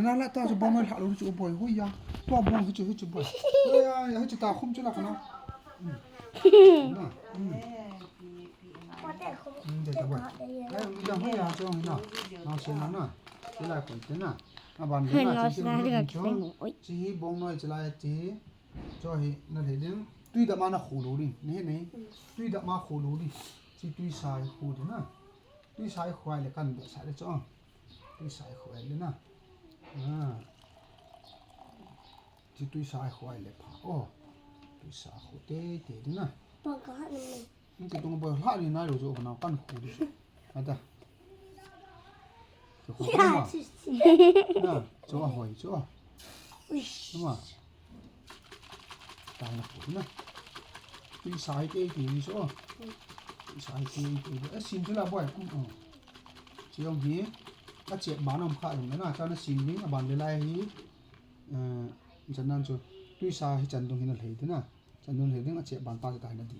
นั่นแหละตาจะบอมไม่หลักรู้จุบ่อยหุ้ยยังตัวบอมให้จุบ่อยเฮ้ยอย่าให้จุตาคุ้มจุละกันเนาะนะเดี๋ยวจะบ่อยเอ้ยยังให้ยาจ้องนะน้องเสียนั่นน่ะเวลาคนเต้นน่ะบานเวลาที่จ้องจีบงน้อยจะไล่จีจ้อยนั่นเห็นตุยดมานะขูรูดินี่นี่ตุยดมาขูรูดิจีตุยสายขูดินะตุยสายควายเลยกันเดี๋ยวสายเลยจ้องตุยสายควายเลยนะจีตุยสายควายเลยผ่าอ๋อตุยสายขูเต้เต้ดินะปากกานี่มันจะต้องไปหาดีนะเราจะเอาหน้ากันขูดิอะไรจะขูกันมั้ยนะจ้าหอยจ้านะมั้ยตายแล้วนะตุยสายเต้เต้ดิจ้าสายเต้เต้เอ๊ะสิ่งที่เราบ่อยเจ้าหนี้ก็เจ็บบ้านน้ำข้าอย่างนั้นนะเจ้าหน้าสิ่งนี้บ้านเลไลนี้จันนั่นจ้ะตุยสายจันตรงนี้นั่นเลยนะจันตรงนี้ก็เจ็บบ้านตายจะตายนั่นดี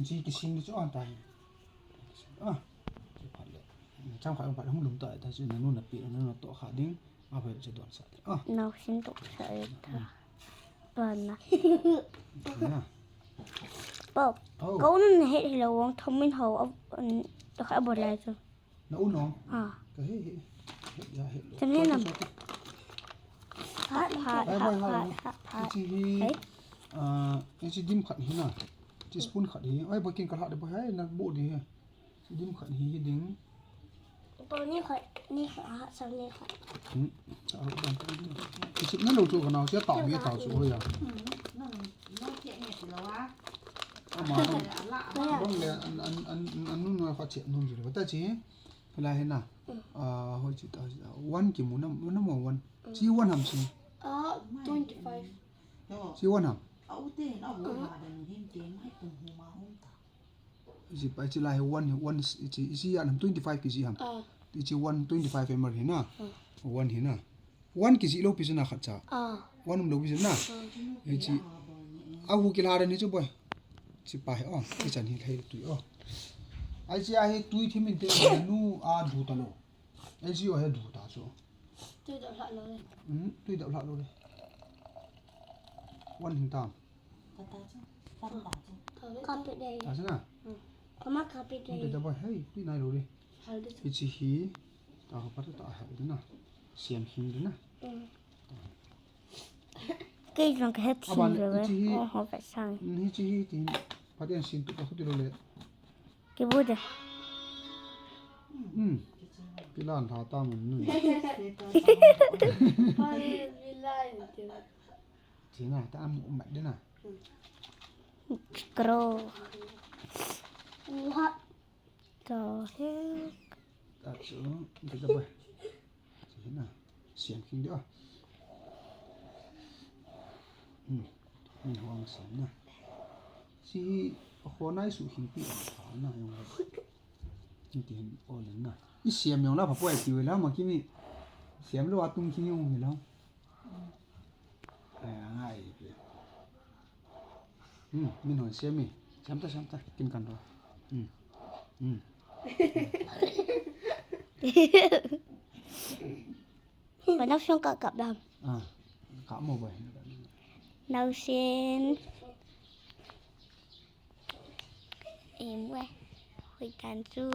จีกิสิ่งที่จ้าตายพัดเลยช่างขายพัดห้องหลุมตายแต่จีนั่นนู่นน่ะปีนั่นน่ะโต๊ะขาดิ้งมาเพื่อจะโดนสัตว์เราชิ้นตกใส่ท่าตอนนะป๊อบก็นั่นเห็ดเราวางทำไม่เขาเอาตัวเขาบดอะไรจ้ะน้าอุ้นน้องก็เฮ้ยอย่าเห็ดจำได้หรือผัดจีดิมขัดหินน่ะจีสปูนขัดหินไอ้ไปกินกระทะเดี๋ยวไปให้นักบุดีจีดิมขัดหินดิ้งตัวนี้ค่ะนี่ค่ะสองนี้ค่ะเอาดันจีสินั่นเราจูกันเอาเสียต่อเบี้ยต่อจูเลยอ่ะเอามาต้องเลยอันนู้นเราเขาเจ็บนู่นอยู่เลยแต่จีเวลาเห็นน่ะหัวจิตวันกี่มื้อน้ำวันจีวันทำสิ25จีวันทำจีไปจีไล่วันจีอันทำ25กี่จีทำจีวัน25เอ็มเห็นน่ะวันเห็นน่ะวันกี่จีโลพิจารณาขัดจ้าวันโลพิจารณาจีเอาหูกี่ลาเดนี่จูบ่อยจีไปที่จันทิให้ตุยไอ้จีไอ้ตุยที่มันเตะนู่ดูตลอดไอ้จีว่าให้ดูตาโซ่ตุยดับหลักเลยตุยดับหลักเลยวันถึงตามคาปิดเลยใช่ไหมก็มาคาปิดเลยเดี๋ยวจะบอกเฮ้ยพี่นายรู้ดิไอ้จีฮีตาเขาปัดตาหายด้วยนะเสียงหินด้วยนะกี่จังก็เห็ดสิ่งเลยโอ้โหไปสั่งนี่จีฮีที่พัดยังสิ่งตุ๊กเขาติดเลยกี่บูดพี่ล้านท้าตามันนู่นจีน่ะตาหมูหมัดด้วยนะกรอฮัทต่อเฮ้ตัดสูงเดี๋ยวจะไปจีน่ะเสียงหินเดียวมีห้องเสียงนะจีคนไหนสุหินปีขาหน้าอย่างไรนี่ที่เห็นโอ้เลยนะอีเสียมอย่างเราพอป่วยติวแล้วเมื่อกี้นี่เสียมเราว่าตุ้งขี้ยุ่งอยู่แล้วง่ายเลยมีหน่อยเสียมีช้ำตากินกันตัวมันต้องช่วงกับดำขาหมูไปเราเส้นเอ็มเว้ยคุยกันจู้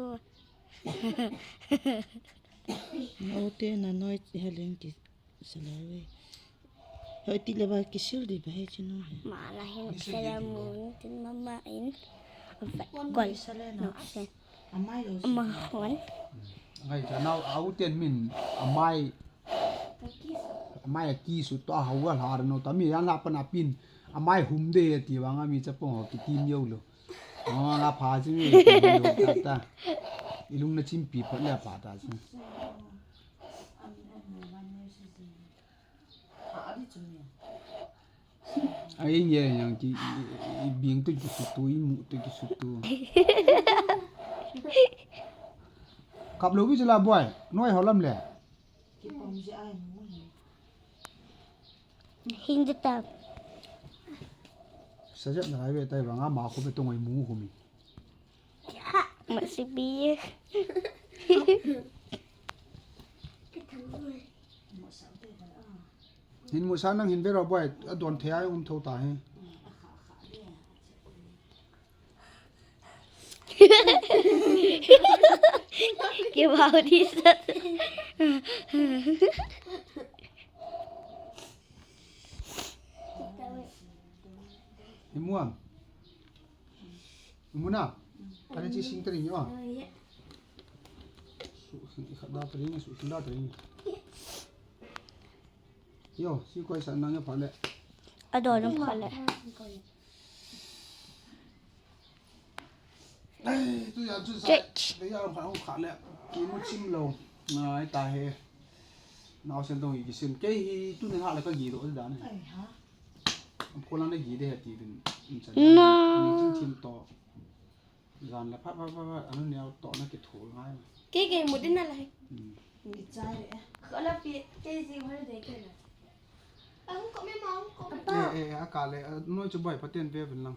เอาเต้นน้อยเฮเลนกิสลาเว้ยเฮ้ยตีเลบากิชิลดีไปให้จิโน่มาละเห็นเซรามูนถึงมาอินก่อนนกเซนมาหวนไงจะน่าเอาเตียนมินไม่กี่สุดตัวหัวหาโนตมีอันลาปนาปินไม่หุ่มเดตีว่างมีจะป้องกิทีมเยอะเลยลาพาจิมีตาอีลุงน่ะชิมปีพอแล้วปาตาซิไอ้เนี่ยอย่างที่บิงตุกิสุตุอีมุตุกิสุตุขับรถวิจลาบ่อยน้อยเขาลำแหละหินจะตับสัจจะไหนเว้ยแต่บางอามาเขาไปตรงไอ้หมูเขามีมาสิบี หินหมูซานั่งหินไปรอบ่อยโดนเทียอุ้มเท่าตาย เก็บเอาที่สุด หินม่วงหินม่วงน่ะตอนนี้จีสิงตริงอยู่อ่ะสุสิงขัดดาตริงสุสิงดาตริงโย่สิก้อยสันนั่งยังผ่านเลย เอาโดนน้ำพอเลย ตัวอย่างจุดสัตว์ตัวอย่างผ่านของขาเลยกินมุชิมโลนายตายเฮนาวเส้นตรงอีกสิ่งแค่ตัวนี้หาแล้วก็ยีตัวได้เนี่ยคนนั้นได้ยีได้เหตุดีเป็นนี่จริงๆต่อการละพัดอันนั้นเนี่ยต่อนั่นก็ถูกง่าย cái một đến là bị chai đấy gọi là việc cái gì mà để cái này không có mấy món có อากาศเลยน้อยจะบ่อยพัดเตียนเวียเป็นลัง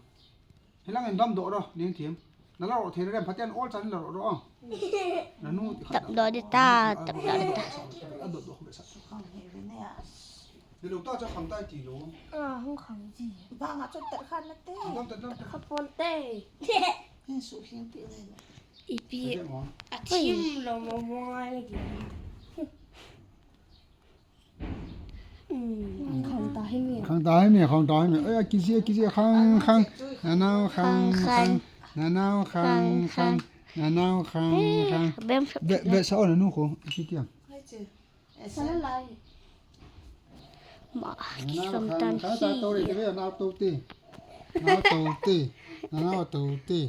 เห็นลังเห็นดำโดดหรอเลี้ยงเทียมนั่นเราเทียนเรียนพัดเตียนอ้อจันเราหรอนั่นนู่น tập đó để ta tập đó để ta โดดเข้าไปสัก không hiểu cái này à เดี๋ยวลูกต้าจะทำได้กี่โล không không gì vâng ạ cho tận khăn nó tê ต้องแต่ต้อง không còn tê nên số hiếm bị này ít เดี๋ bị ยวหมอ chim là mà ngoài gì không tới miệng ข้างตายเนี่ยข้างตายเนี่ยเอ้ยกินเสียข้างนาวข้างนาวข้างนาวข้าง bên sập เบะเสาหน่ะนู่นกูคิดยัง hay chứ sao nó lại mà นาว xong ข้าง tan ข้างตาโตเลยจะไม่นาวโตตีนาวโตตี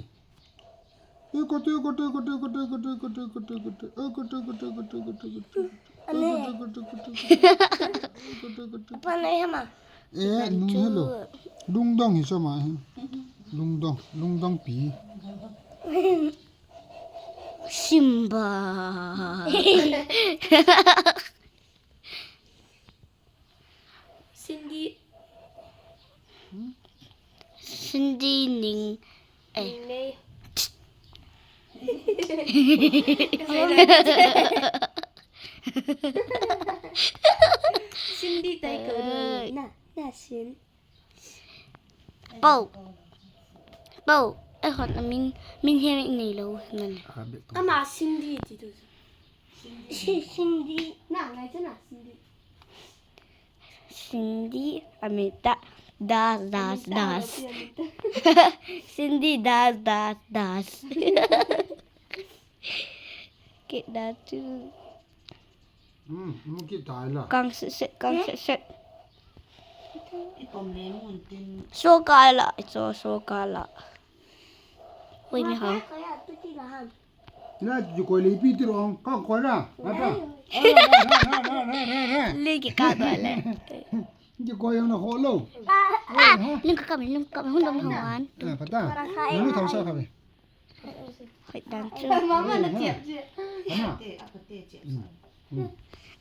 bên này hả mà เอ๊ะนุ่งเหรอลุงดองหิสมาลุงดองปี Simba Cindy Ning Cindy tay cờ đường nè xin Bầu hỏi là mình hiện này lâu ngần mà Cindy thì được Cindy nào này chứ nào Cindy amita das Cindy das cái đó chứ มึงคิดตายละ con sẽ cái con ném nguồn tin số cái lại số cái lại ôi mày hả น่าจะคอยเลยพี่ที่ร้องก็คอยนะมาป่ะ lên cái cái gọi là จะคอยยังน่ะโหโล lên cái cầm không đồng hồ anh พัตตาไม่รู้ทำซะครับ phải đàn chứ mama nó tiệm tê à cái tê chẹt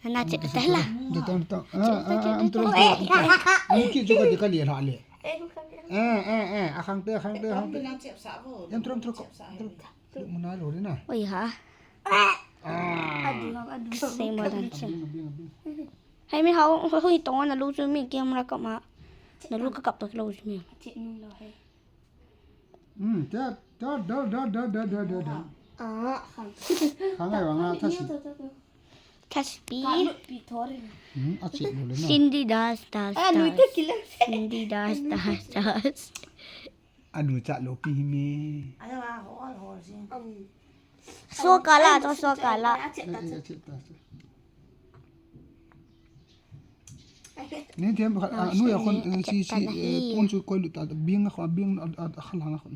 anh chị thế là เดี๋ยวต้องอันตรงมึงคิดจะก็จะเลียหาเลยอะข้างเตื้อ con bên làm chẹt xã vô ยังตรงมันน่ารู้ดินะ ôi hả xem mà đàn chứ hay mấy hậu hơi to là lưu cho mình kia mà cậu mà là lưu cái cặp được lâu cho mình เด้อข้างไงวะงาถ้าสิ Caspi อาชีพเลยนะ Cindy das Cindy das อันดูจะโลปีเม ai mà họ gì số cả là cho số cả là นี่เทียมนู่นคนซีปุ่นช่วยคอยดูตาเบี้ยงเขาเบี้ยงข้างหลังเขา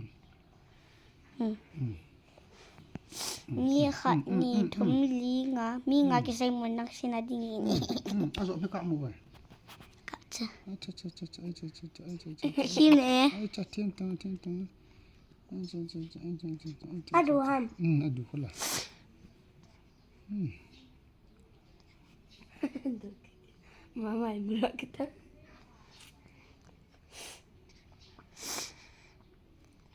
mi khat ni thum li nga mi nga ki sai mon nak sinadi ni อาจจะไม่กล้ามือไป ka cha cha him ne chaเทียนตัง adu ham ดูคนละ mama ibra kita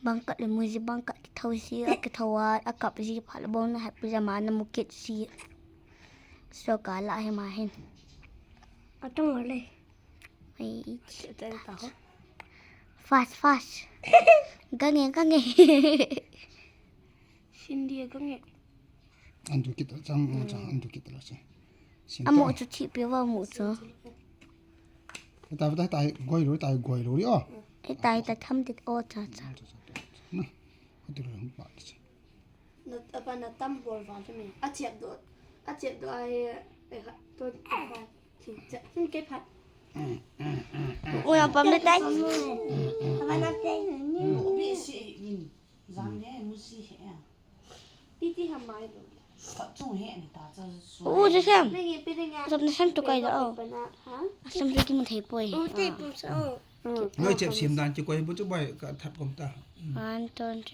bangkat le muzi bangkat thau si ak thawa akap si phala bon na hap zaman na mukit si so ka la he ma hen เอาต้องมาเลย ไอ้ จะต่อ fast ก็เงี้ย ชินเดียก็เงี้ย 안도 기다 장 안도 기다라지. อ่ะหมูจะที่เปรียวว่าหมูจ้ะ 다보다 다 고이로리 어. ไอ้ตายแต่ทำติดโอจ้ะ 어디로 한 바지. นัดปานัดตั้มบอลฟ้าใช่ไหมอาเจียบตัวไอ้ค่ะตัวถึงจะขึ้นเก็บผัด อุ้ยเอาปั๊มได้ ปานัดเต้นนี่ 别是因咱们没事嘿啊， พี่ที่ทำไมดู 种嘿呢，大家是说。 อู้จะเข้ม ไม่งี้เป็นยังไง ทำในชั้นตัวไกลแล้ว ปานัดฮะ ฉันไปกินมันเทป่วย โอ้เจ็บปุ๊บเศร้า 너희 집 심단 찍고 해보죠 뭐 같아 검다. อันตอนจะ